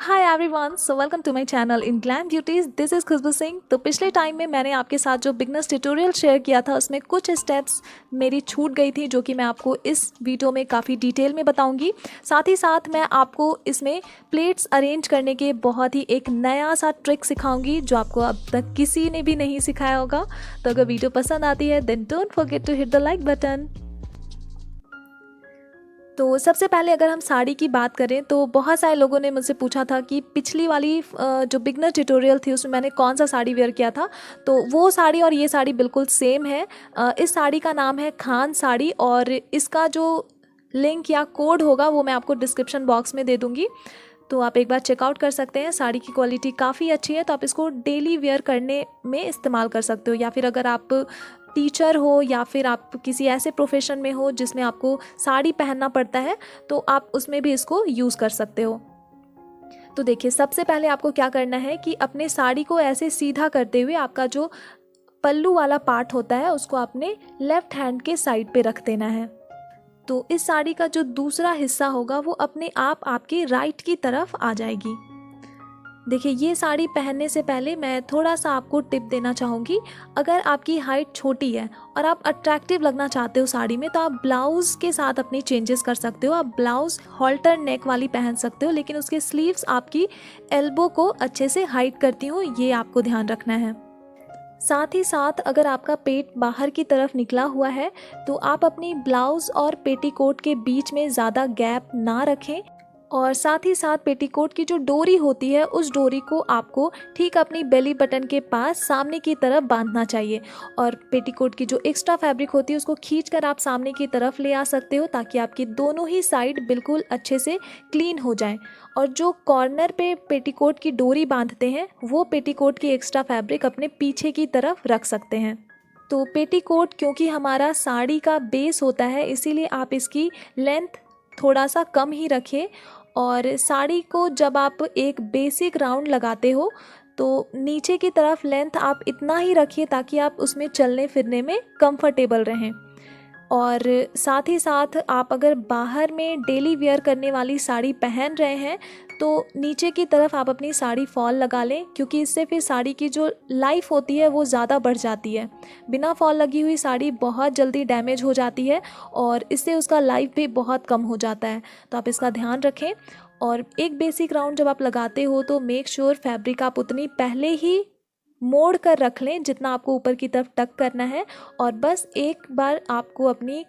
Hi everyone, so welcome to my channel in Glam Beauties. This is Khushboo Singh. तो पिछले time में मैंने आपके साथ जो बिगनर्स ट्यूटोरियल शेयर किया था उसमें कुछ स्टेप्स मेरी छूट गई थी, जो कि मैं आपको इस वीडियो में काफ़ी डिटेल में बताऊंगी। साथ ही साथ मैं आपको इसमें प्लेट्स अरेंज करने के बहुत ही एक नया सा ट्रिक सिखाऊंगी जो आपको अब तक किसी ने भी नहीं सिखाया होगा। तो अगर वीडियो पसंद आती है then don't forget to hit the like button. तो सबसे पहले अगर हम साड़ी की बात करें तो बहुत सारे लोगों ने मुझसे पूछा था कि पिछली वाली जो बिगनर ट्यूटोरियल थी उसमें मैंने कौन सा साड़ी वेयर किया था। तो वो साड़ी और ये साड़ी बिल्कुल सेम है। इस साड़ी का नाम है खान साड़ी और इसका जो लिंक या कोड होगा वो मैं आपको डिस्क्रिप्शन बॉक्स में दे दूँगी, तो आप एक बार चेकआउट कर सकते हैं। साड़ी की क्वालिटी काफ़ी अच्छी है, तो आप इसको डेली वेयर करने में इस्तेमाल कर सकते हो, या फिर अगर आप टीचर हो या फिर आप किसी ऐसे प्रोफेशन में हो जिसमें आपको साड़ी पहनना पड़ता है तो आप उसमें भी इसको यूज़ कर सकते हो। तो देखिए, सबसे पहले आपको क्या करना है कि अपने साड़ी को ऐसे सीधा करते हुए आपका जो पल्लू वाला पार्ट होता है उसको अपने लेफ्ट हैंड के साइड पे रख देना है। तो इस साड़ी का जो दूसरा हिस्सा होगा वो अपने आप आपके राइट की तरफ आ जाएगी। देखिए, ये साड़ी पहनने से पहले मैं थोड़ा सा आपको टिप देना चाहूँगी। अगर आपकी हाइट छोटी है और आप अट्रैक्टिव लगना चाहते हो साड़ी में, तो आप ब्लाउज़ के साथ अपनी चेंजेस कर सकते हो। आप ब्लाउज़ हॉल्टर नेक वाली पहन सकते हो, लेकिन उसके स्लीव्स आपकी एल्बो को अच्छे से हाइड करती हूँ, ये आपको ध्यान रखना है। साथ ही साथ अगर आपका पेट बाहर की तरफ निकला हुआ है तो आप अपनी ब्लाउज़ और पेटीकोट के बीच में ज़्यादा गैप ना रखें, और साथ ही साथ पेटीकोट की जो डोरी होती है उस डोरी को आपको ठीक अपनी बेली बटन के पास सामने की तरफ बांधना चाहिए, और पेटीकोट की जो एक्स्ट्रा फैब्रिक होती है उसको खींचकर आप सामने की तरफ ले आ सकते हो, ताकि आपकी दोनों ही साइड बिल्कुल अच्छे से क्लीन हो जाएं। और जो कॉर्नर पे पेटीकोट की डोरी बांधते हैं वो पेटीकोट की एक्स्ट्रा फैब्रिक अपने पीछे की तरफ रख सकते हैं। तो पेटीकोट क्योंकि हमारा साड़ी का बेस होता है, इसीलिए आप इसकी लेंथ थोड़ा सा कम ही रखें। और साड़ी को जब आप एक बेसिक राउंड लगाते हो तो नीचे की तरफ लेंथ आप इतना ही रखिए ताकि आप उसमें चलने फिरने में कंफर्टेबल रहें। और साथ ही साथ आप अगर बाहर में डेली वेयर करने वाली साड़ी पहन रहे हैं तो नीचे की तरफ आप अपनी साड़ी फॉल लगा लें, क्योंकि इससे फिर साड़ी की जो लाइफ होती है वो ज़्यादा बढ़ जाती है। बिना फॉल लगी हुई साड़ी बहुत जल्दी डैमेज हो जाती है और इससे उसका लाइफ भी बहुत कम हो जाता है, तो आप इसका ध्यान रखें। और एक बेसिक राउंड जब आप लगाते हो तो मेक श्योर फैब्रिक आप उतनी पहले ही मोड़ कर रख लें जितना आपको ऊपर की तरफ टक करना है, और बस एक बार आपको अपनी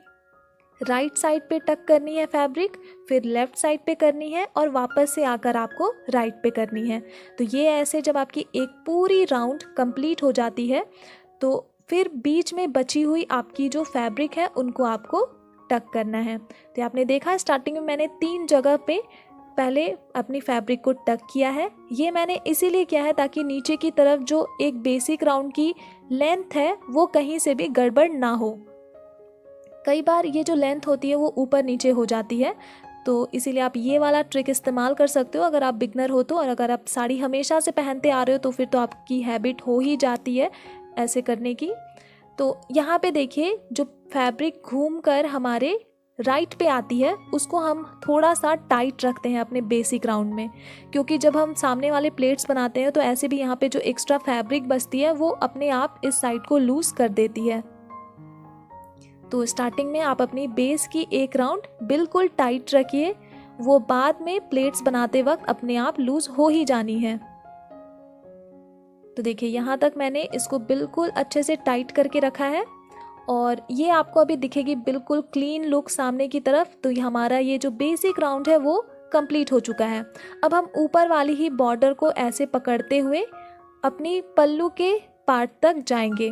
राइट साइड पे टक करनी है फैब्रिक, फिर लेफ़्ट साइड पे करनी है और वापस से आकर आपको राइट पे करनी है। तो ये ऐसे जब आपकी एक पूरी राउंड कंप्लीट हो जाती है तो फिर बीच में बची हुई आपकी जो फैब्रिक है उनको आपको टक करना है। तो आपने देखा स्टार्टिंग में मैंने 3 जगह पे पहले अपनी फैब्रिक को टक किया है। ये मैंने इसीलिए किया है ताकि नीचे की तरफ जो एक बेसिक राउंड की लेंथ है वो कहीं से भी गड़बड़ ना हो। कई बार ये जो लेंथ होती है वो ऊपर नीचे हो जाती है, तो इसीलिए आप ये वाला ट्रिक इस्तेमाल कर सकते हो अगर आप बिगनर हो तो। और अगर आप साड़ी हमेशा से पहनते आ रहे हो तो फिर तो आपकी हैबिट हो ही जाती है ऐसे करने की। तो यहाँ पे देखिए, जो फैब्रिक घूम कर हमारे राइट पे आती है उसको हम थोड़ा सा टाइट रखते हैं अपने बेसिक राउंड में, क्योंकि जब हम सामने वाले प्लेट्स बनाते हैं तो ऐसे भी यहाँ पे जो एक्स्ट्रा फैब्रिक बचती है वो अपने आप इस साइड को लूज़ कर देती है। तो स्टार्टिंग में आप अपनी बेस की एक राउंड बिल्कुल टाइट रखिए, वो बाद में प्लेट्स बनाते वक्त अपने आप लूज हो ही जानी है। तो देखिए, यहाँ तक मैंने इसको बिल्कुल अच्छे से टाइट करके रखा है और ये आपको अभी दिखेगी बिल्कुल क्लीन लुक सामने की तरफ। तो हमारा ये जो बेसिक राउंड है वो कंप्लीट हो चुका है। अब हम ऊपर वाली ही बॉर्डर को ऐसे पकड़ते हुए अपनी पल्लू के पार्ट तक जाएंगे।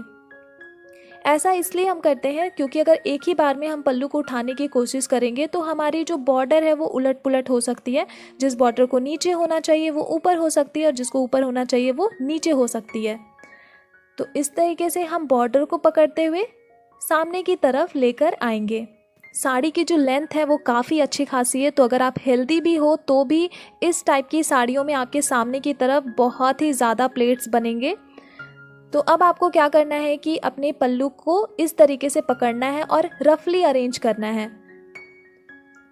ऐसा इसलिए हम करते हैं क्योंकि अगर एक ही बार में हम पल्लू को उठाने की कोशिश करेंगे तो हमारी जो बॉर्डर है वो उलट पुलट हो सकती है। जिस बॉर्डर को नीचे होना चाहिए वो ऊपर हो सकती है और जिसको ऊपर होना चाहिए वो नीचे हो सकती है। तो इस तरीके से हम बॉर्डर को पकड़ते हुए सामने की तरफ लेकर आएंगे। साड़ी की जो लेंथ है वो काफ़ी अच्छी खासी है, तो अगर आप हेल्दी भी हो तो भी इस टाइप की साड़ियों में आपके सामने की तरफ बहुत ही ज़्यादा प्लेट्स बनेंगे। तो अब आपको क्या करना है कि अपने पल्लू को इस तरीके से पकड़ना है और रफली अरेंज करना है।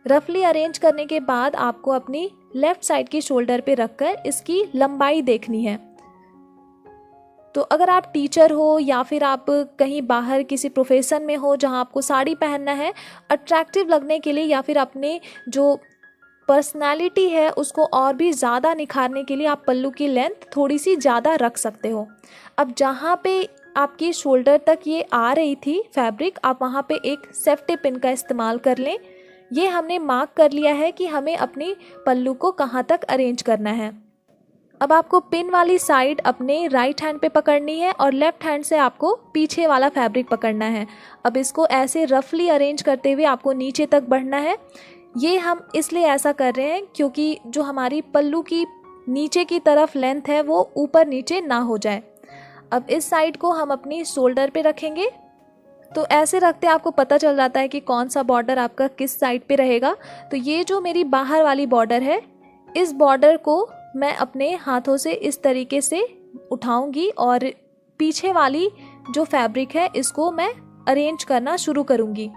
रफली अरेंज करने के बाद आपको अपनी लेफ़्ट साइड की शोल्डर पे रखकर इसकी लंबाई देखनी है। तो अगर आप टीचर हो या फिर आप कहीं बाहर किसी प्रोफेशन में हो जहां आपको साड़ी पहनना है, अट्रैक्टिव लगने के लिए या फिर अपने जो पर्सनालिटी है उसको और भी ज़्यादा निखारने के लिए आप पल्लू की लेंथ थोड़ी सी ज़्यादा रख सकते हो। अब जहाँ पे आपकी शोल्डर तक ये आ रही थी फैब्रिक, आप वहाँ पे एक सेफ्टी पिन का इस्तेमाल कर लें। ये हमने मार्क कर लिया है कि हमें अपनी पल्लू को कहाँ तक अरेंज करना है। अब आपको पिन वाली साइड अपने राइट हैंड पे पकड़नी है और लेफ़्ट हैंड से आपको पीछे वाला फैब्रिक पकड़ना है। अब इसको ऐसे रफली अरेंज करते हुए आपको नीचे तक बढ़ना है। ये हम इसलिए ऐसा कर रहे हैं क्योंकि जो हमारी पल्लू की नीचे की तरफ लेंथ है वो ऊपर नीचे ना हो जाए। अब इस साइड को हम अपनी शोल्डर पे रखेंगे। तो ऐसे रखते आपको पता चल जाता है कि कौन सा बॉर्डर आपका किस साइड पे रहेगा। तो ये जो मेरी बाहर वाली बॉर्डर है, इस बॉर्डर को मैं अपने हाथों से इस तरीके से उठाऊंगी और पीछे वाली जो फैब्रिक है इसको मैं अरेंज करना शुरू करूंगी।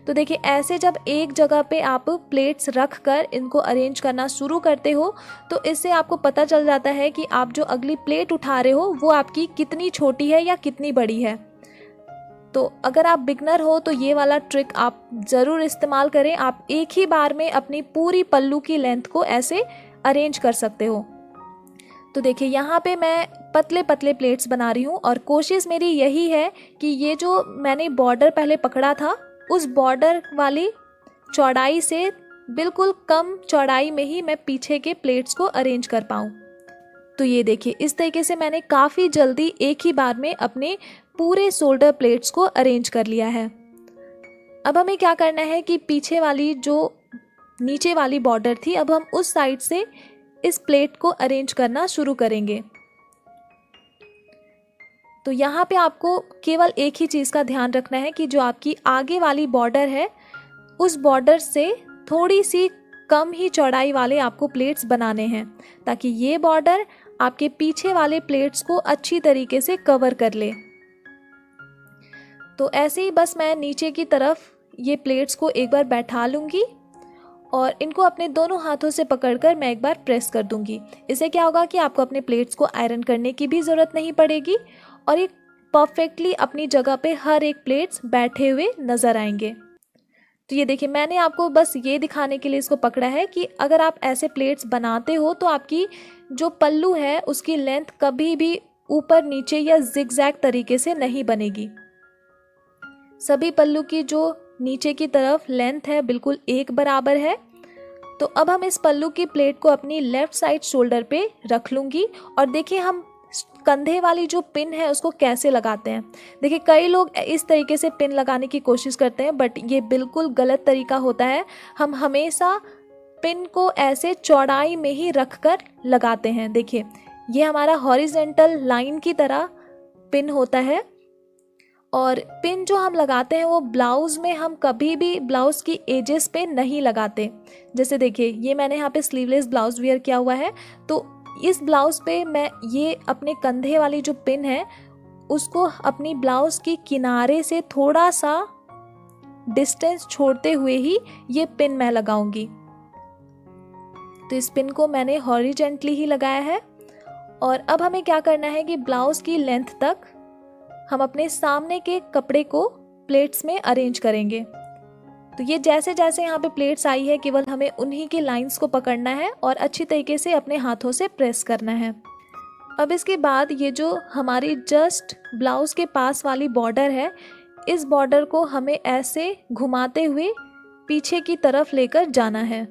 तो देखिए ऐसे जब एक जगह पे आप प्लेट्स रख कर इनको अरेंज करना शुरू करते हो तो इससे आपको पता चल जाता है कि आप जो अगली प्लेट उठा रहे हो वो आपकी कितनी छोटी है या कितनी बड़ी है। तो अगर आप बिगनर हो तो ये वाला ट्रिक आप ज़रूर इस्तेमाल करें। आप एक ही बार में अपनी पूरी पल्लू की लेंथ को ऐसे अरेंज कर सकते हो। तो देखिए यहाँ पे मैं पतले पतले प्लेट्स बना रही हूँ और कोशिश मेरी यही है कि ये जो मैंने बॉर्डर पहले पकड़ा था उस बॉर्डर वाली चौड़ाई से बिल्कुल कम चौड़ाई में ही मैं पीछे के प्लेट्स को अरेंज कर पाऊँ। तो ये देखिए इस तरीके से मैंने काफ़ी जल्दी एक ही बार में अपने पूरे शोल्डर प्लेट्स को अरेंज कर लिया है। अब हमें क्या करना है कि पीछे वाली जो नीचे वाली बॉर्डर थी, अब हम उस साइड से इस प्लेट को अरेंज करना शुरू करेंगे। तो यहाँ पे आपको केवल एक ही चीज़ का ध्यान रखना है कि जो आपकी आगे वाली बॉर्डर है उस बॉर्डर से थोड़ी सी कम ही चौड़ाई वाले आपको प्लेट्स बनाने हैं ताकि ये बॉर्डर आपके पीछे वाले प्लेट्स को अच्छी तरीके से कवर कर ले। तो ऐसे ही बस मैं नीचे की तरफ ये प्लेट्स को एक बार बैठा लूँगी और इनको अपने दोनों हाथों से पकड़कर मैं एक बार प्रेस कर दूंगी। इससे क्या होगा कि आपको अपने प्लेट्स को आयरन करने की भी ज़रूरत नहीं पड़ेगी और ये परफेक्टली अपनी जगह पे हर एक प्लेट्स बैठे हुए नज़र आएंगे। तो ये देखिए मैंने आपको बस ये दिखाने के लिए इसको पकड़ा है कि अगर आप ऐसे प्लेट्स बनाते हो तो आपकी जो पल्लू है उसकी लेंथ कभी भी ऊपर नीचे या जिगजैग तरीके से नहीं बनेगी। सभी पल्लू की जो नीचे की तरफ लेंथ है बिल्कुल एक बराबर है। तो अब हम इस पल्लू की प्लेट को अपनी लेफ़्ट साइड शोल्डर पे रख लूँगी और देखिए हम कंधे वाली जो पिन है उसको कैसे लगाते हैं। देखिए कई लोग इस तरीके से पिन लगाने की कोशिश करते हैं बट ये बिल्कुल गलत तरीका होता है। हम हमेशा पिन को ऐसे चौड़ाई में ही रख कर लगाते हैं। देखिए ये हमारा हॉरिजेंटल लाइन की तरह पिन होता है और पिन जो हम लगाते हैं वो ब्लाउज़ में हम कभी भी ब्लाउज़ की एजेस पे नहीं लगाते। जैसे देखिए ये मैंने यहाँ पे स्लीवलेस ब्लाउज़ वेयर किया हुआ है तो इस ब्लाउज़ पे मैं ये अपने कंधे वाली जो पिन है उसको अपनी ब्लाउज़ की किनारे से थोड़ा सा डिस्टेंस छोड़ते हुए ही ये पिन मैं लगाऊंगी। तो इस पिन को मैंने हॉरिजेंटली ही लगाया है और अब हमें क्या करना है कि ब्लाउज़ की लेंथ तक हम अपने सामने के कपड़े को प्लेट्स में अरेंज करेंगे। तो ये जैसे जैसे यहाँ पे प्लेट्स आई है केवल हमें उन्हीं की लाइंस को पकड़ना है और अच्छी तरीके से अपने हाथों से प्रेस करना है। अब इसके बाद ये जो हमारी जस्ट ब्लाउज़ के पास वाली बॉर्डर है इस बॉर्डर को हमें ऐसे घुमाते हुए पीछे की तरफ लेकर जाना है।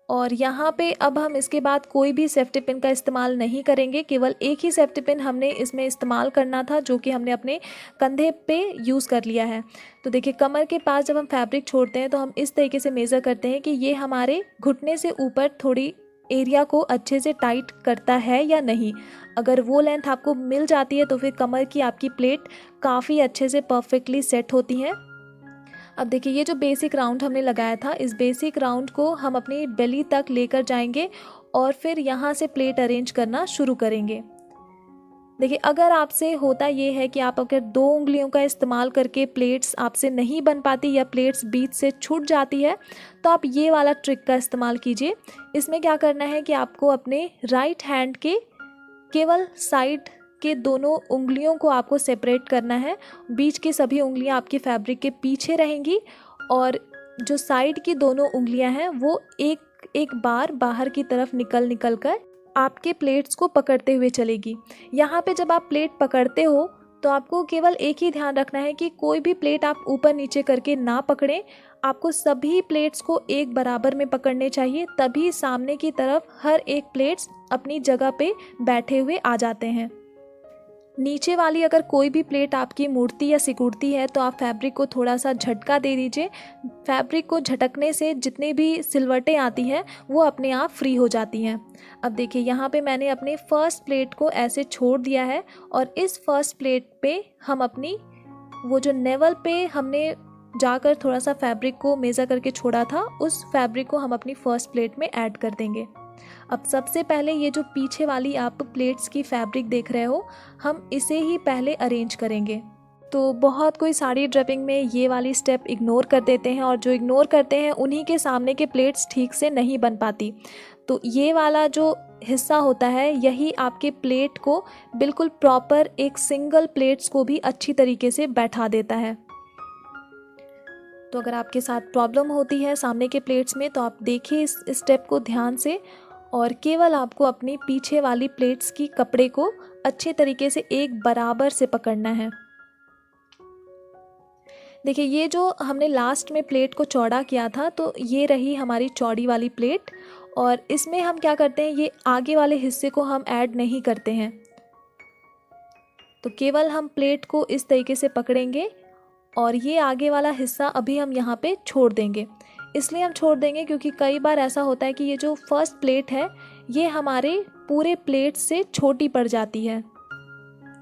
और यहाँ पे अब हम इसके बाद कोई भी सेफ्टी पिन का इस्तेमाल नहीं करेंगे। केवल एक ही सेफ्टी पिन हमने इसमें इस्तेमाल करना था जो कि हमने अपने कंधे पे यूज़ कर लिया है। तो देखिए कमर के पास जब हम फैब्रिक छोड़ते हैं तो हम इस तरीके से मेज़र करते हैं कि ये हमारे घुटने से ऊपर थोड़ी एरिया को अच्छे से टाइट करता है या नहीं। अगर वो लेंथ आपको मिल जाती है तो फिर कमर की आपकी प्लेट काफ़ी अच्छे से परफेक्टली सेट होती हैं। अब देखिए ये जो बेसिक राउंड हमने लगाया था इस बेसिक राउंड को हम अपनी बेली तक लेकर जाएंगे और फिर यहाँ से प्लेट अरेंज करना शुरू करेंगे। देखिए, अगर आपसे होता ये है कि आप अगर 2 उँगलियों का इस्तेमाल करके प्लेट्स आपसे नहीं बन पाती या प्लेट्स बीच से छूट जाती है, तो आप ये वाला ट्रिक का इस्तेमाल कीजिए। इसमें क्या करना है कि आपको अपने राइट हैंड के केवल साइड के दोनों उँगलियों को आपको सेपरेट करना है। बीच की सभी उँगलियां आपकी फैब्रिक के पीछे रहेंगी और जो साइड की दोनों उँगलियां हैं वो एक एक बार बाहर की तरफ निकल कर आपके प्लेट्स को पकड़ते हुए चलेगी। यहाँ पे जब आप प्लेट पकड़ते हो तो आपको केवल एक ही ध्यान रखना है कि कोई भी प्लेट आप ऊपर नीचे करके ना पकड़ें। आपको सभी प्लेट्स को एक बराबर में पकड़ने चाहिए, तभी सामने की तरफ हर एक प्लेट्स अपनी जगह पे बैठे हुए आ जाते हैं। नीचे वाली अगर कोई भी प्लेट आपकी मुड़ती या सिकुड़ती है तो आप फैब्रिक को थोड़ा सा झटका दे दीजिए। फैब्रिक को झटकने से जितने भी सिलवटें आती हैं वो अपने आप फ्री हो जाती हैं। अब देखिए, यहाँ पे मैंने अपने फर्स्ट प्लेट को ऐसे छोड़ दिया है और इस फर्स्ट प्लेट पे हम अपनी वो जो नेवल पे हमने जाकर थोड़ा सा फैब्रिक को मेज़र करके छोड़ा था, उस फैब्रिक को हम अपनी फर्स्ट प्लेट में ऐड कर देंगे। अब सबसे पहले ये जो पीछे वाली आप प्लेट्स की फैब्रिक देख रहे हो, हम इसे ही पहले अरेंज करेंगे। तो बहुत कोई साड़ी ड्रेपिंग में ये वाली स्टेप इग्नोर कर देते हैं और जो इग्नोर करते हैं उन्हीं के सामने के प्लेट्स ठीक से नहीं बन पाती। तो ये वाला जो हिस्सा होता है यही आपके प्लेट को बिल्कुल प्रॉपर एक सिंगल प्लेट्स को भी अच्छी तरीके से बैठा देता है। तो अगर आपके साथ प्रॉब्लम होती है सामने के प्लेट्स में तो आप देखिए इस स्टेप को ध्यान से, और केवल आपको अपनी पीछे वाली प्लेट्स की कपड़े को अच्छे तरीके से एक बराबर से पकड़ना है। देखिए, ये जो हमने लास्ट में प्लेट को चौड़ा किया था तो ये रही हमारी चौड़ी वाली प्लेट, और इसमें हम क्या करते हैं, ये आगे वाले हिस्से को हम ऐड नहीं करते हैं। तो केवल हम प्लेट को इस तरीके से पकड़ेंगे और ये आगे वाला हिस्सा अभी हम यहाँ पे छोड़ देंगे। इसलिए हम छोड़ देंगे क्योंकि कई बार ऐसा होता है कि ये जो फर्स्ट प्लेट है ये हमारे पूरे प्लेट से छोटी पड़ जाती है।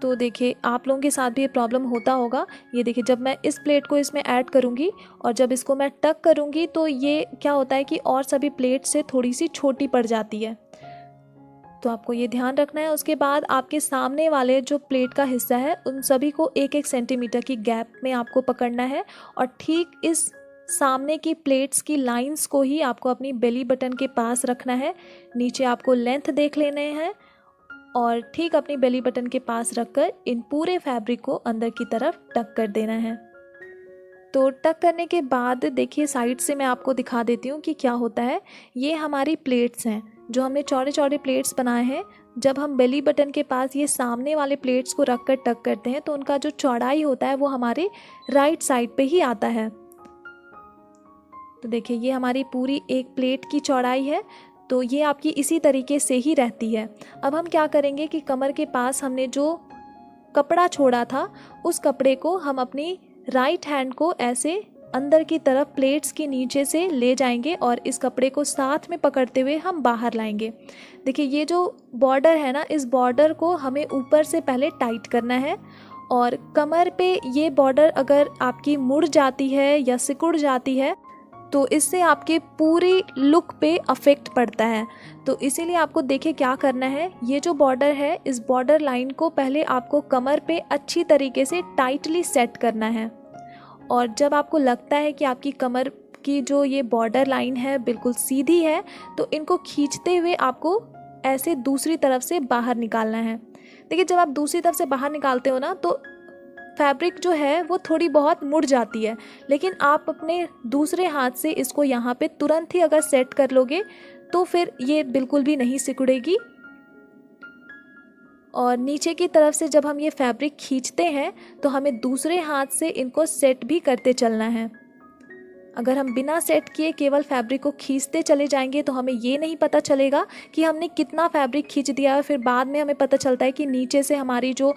तो देखिए, आप लोगों के साथ भी ये प्रॉब्लम होता होगा। ये देखिए, जब मैं इस प्लेट को इसमें ऐड करूँगी और जब इसको मैं टक करूँगी तो ये क्या होता है कि और सभी प्लेट से थोड़ी सी छोटी पड़ जाती है। तो आपको ये ध्यान रखना है। उसके बाद आपके सामने वाले जो प्लेट का हिस्सा है उन सभी को 1-1 सेंटीमीटर की गैप में आपको पकड़ना है और ठीक इस सामने की प्लेट्स की लाइंस को ही आपको अपनी बेली बटन के पास रखना है। नीचे आपको लेंथ देख लेने हैं और ठीक अपनी बेली बटन के पास रखकर इन पूरे फैब्रिक को अंदर की तरफ टक कर देना है। तो टक करने के बाद देखिए, साइड से मैं आपको दिखा देती हूँ कि क्या होता है। ये हमारी प्लेट्स हैं जो हमने चौड़े चौड़े प्लेट्स बनाए हैं। जब हम बेली बटन के पास ये सामने वाले प्लेट्स को रख कर टक करते हैं तो उनका जो चौड़ाई होता है वो हमारे राइट साइड पे ही आता है। तो देखिए, ये हमारी पूरी एक प्लेट की चौड़ाई है, तो ये आपकी इसी तरीके से ही रहती है। अब हम क्या करेंगे कि कमर के पास हमने जो कपड़ा छोड़ा था उस कपड़े को हम अपनी राइट हैंड को ऐसे अंदर की तरफ प्लेट्स के नीचे से ले जाएंगे और इस कपड़े को साथ में पकड़ते हुए हम बाहर लाएंगे। देखिए, ये जो बॉर्डर है ना, इस बॉर्डर को हमें ऊपर से पहले टाइट करना है और कमर पे ये बॉर्डर अगर आपकी मुड़ जाती है या सिकुड़ जाती है तो इससे आपके पूरी लुक पे अफेक्ट पड़ता है। तो इसीलिए आपको देखिए क्या करना है, ये जो बॉर्डर है इस बॉर्डर लाइन को पहले आपको कमर पे अच्छी तरीके से टाइटली सेट करना है। और जब आपको लगता है कि आपकी कमर की जो ये बॉर्डर लाइन है बिल्कुल सीधी है तो इनको खींचते हुए आपको ऐसे दूसरी तरफ से बाहर निकालना है। देखिए, जब आप दूसरी तरफ से बाहर निकालते हो ना तो फैब्रिक जो है वो थोड़ी बहुत मुड़ जाती है, लेकिन आप अपने दूसरे हाथ से इसको यहाँ पे तुरंत ही अगर सेट कर लोगे तो फिर ये बिल्कुल भी नहीं सिकुड़ेगी। और नीचे की तरफ से जब हम ये फैब्रिक खींचते हैं तो हमें दूसरे हाथ से इनको सेट भी करते चलना है। अगर हम बिना सेट किए केवल फैब्रिक को खींचते चले जाएंगे तो हमें ये नहीं पता चलेगा कि हमने कितना फैब्रिक खींच दिया है। फिर बाद में हमें पता चलता है कि नीचे से हमारी जो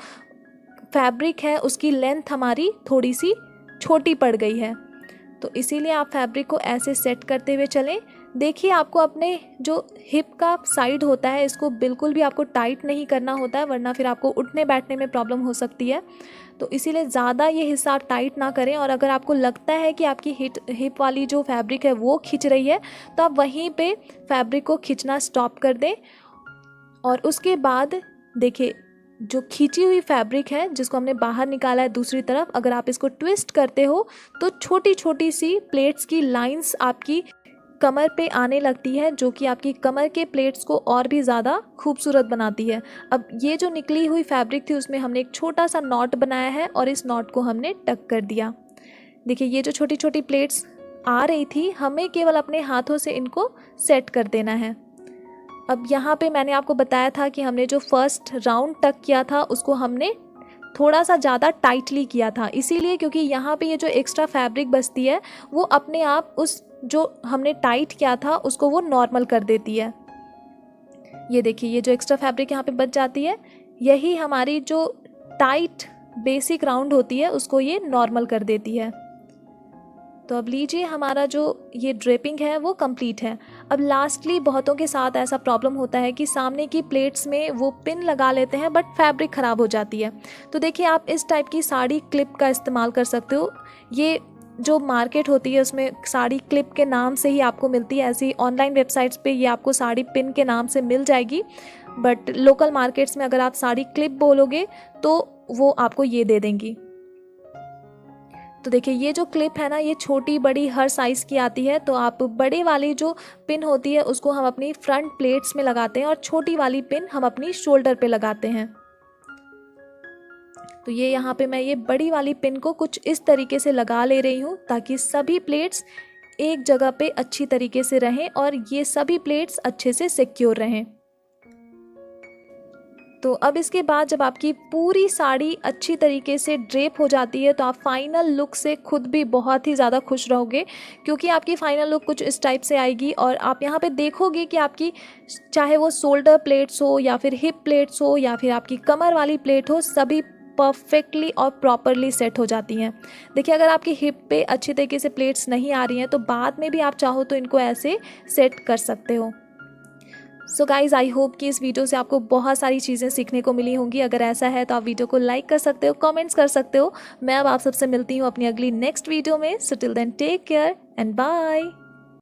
फैब्रिक है उसकी लेंथ हमारी थोड़ी सी छोटी पड़ गई है। तो इसीलिए आप फैब्रिक को ऐसे सेट करते हुए चलें। देखिए, आपको अपने जो हिप का साइड होता है इसको बिल्कुल भी आपको टाइट नहीं करना होता है, वरना फिर आपको उठने बैठने में प्रॉब्लम हो सकती है। तो इसीलिए ज़्यादा ये हिस्सा आप टाइट ना करें, और अगर आपको लगता है कि आपकी हिप वाली जो फैब्रिक है वो खिंच रही है तो आप वहीं पे फैब्रिक को खींचना स्टॉप कर दें। और उसके बाद देखिए, जो खींची हुई फैब्रिक है जिसको हमने बाहर निकाला है दूसरी तरफ, अगर आप इसको ट्विस्ट करते हो तो छोटी छोटी सी प्लेट्स की लाइंस आपकी कमर पे आने लगती है, जो कि आपकी कमर के प्लेट्स को और भी ज़्यादा खूबसूरत बनाती है। अब ये जो निकली हुई फैब्रिक थी उसमें हमने एक छोटा सा नॉट बनाया है और इस नॉट को हमने टक कर दिया। देखिए ये जो छोटी छोटी प्लेट्स आ रही थी, हमें केवल अपने हाथों से इनको सेट कर देना है। अब यहाँ पे मैंने आपको बताया था कि हमने जो फर्स्ट राउंड टक किया था उसको हमने थोड़ा सा ज़्यादा टाइटली किया था, इसीलिए क्योंकि यहाँ पे ये जो एक्स्ट्रा फैब्रिक बचती है वो अपने आप उस जो हमने टाइट किया था उसको वो नॉर्मल कर देती है। ये देखिए ये जो एक्स्ट्रा फैब्रिक यहाँ पे बच जाती है, यही हमारी जो टाइट बेसिक राउंड होती है उसको ये नॉर्मल कर देती है। तो अब लीजिए हमारा जो ये ड्रेपिंग है वो कंप्लीट है। अब लास्टली बहुतों के साथ ऐसा प्रॉब्लम होता है कि सामने की प्लेट्स में वो पिन लगा लेते हैं बट फैब्रिक ख़राब हो जाती है। तो देखिए आप इस टाइप की साड़ी क्लिप का इस्तेमाल कर सकते हो। ये जो मार्केट होती है उसमें साड़ी क्लिप के नाम से ही आपको मिलती है, ऐसी ऑनलाइन वेबसाइट्स पे ये आपको साड़ी पिन के नाम से मिल जाएगी, बट लोकल मार्केट्स में अगर आप साड़ी क्लिप बोलोगे तो वो आपको ये दे देंगी। तो देखिए ये जो क्लिप है ना, ये छोटी बड़ी हर साइज़ की आती है। तो आप बड़े वाली जो पिन होती है उसको हम अपनी फ्रंट प्लेट्स में लगाते हैं और छोटी वाली पिन हम अपनी शोल्डर पे लगाते हैं। तो ये यहाँ पे मैं ये बड़ी वाली पिन को कुछ इस तरीके से लगा ले रही हूँ ताकि सभी प्लेट्स एक जगह पे अच्छी तरीके से रहें और ये सभी प्लेट्स अच्छे से सिक्योर रहें। तो अब इसके बाद जब आपकी पूरी साड़ी अच्छी तरीके से ड्रेप हो जाती है तो आप फाइनल लुक से खुद भी बहुत ही ज़्यादा खुश रहोगे, क्योंकि आपकी फाइनल लुक कुछ इस टाइप से आएगी। और आप यहाँ पे देखोगे कि आपकी चाहे वो शोल्डर प्लेट्स हो या फिर हिप प्लेट्स हो या फिर आपकी कमर वाली प्लेट हो, सभी परफेक्टली और प्रॉपरली सेट हो जाती हैं। देखिए अगर आपकी हिप पे अच्छी तरीके से प्लेट्स नहीं आ रही हैं तो बाद में भी आप चाहो तो इनको ऐसे सेट कर सकते हो। सो गाइज़ आई होप कि इस वीडियो से आपको बहुत सारी चीज़ें सीखने को मिली होंगी। अगर ऐसा है तो आप वीडियो को लाइक कर सकते हो, कमेंट्स कर सकते हो। मैं अब आप सबसे मिलती हूँ अपनी अगली नेक्स्ट वीडियो में। So till then take care and bye.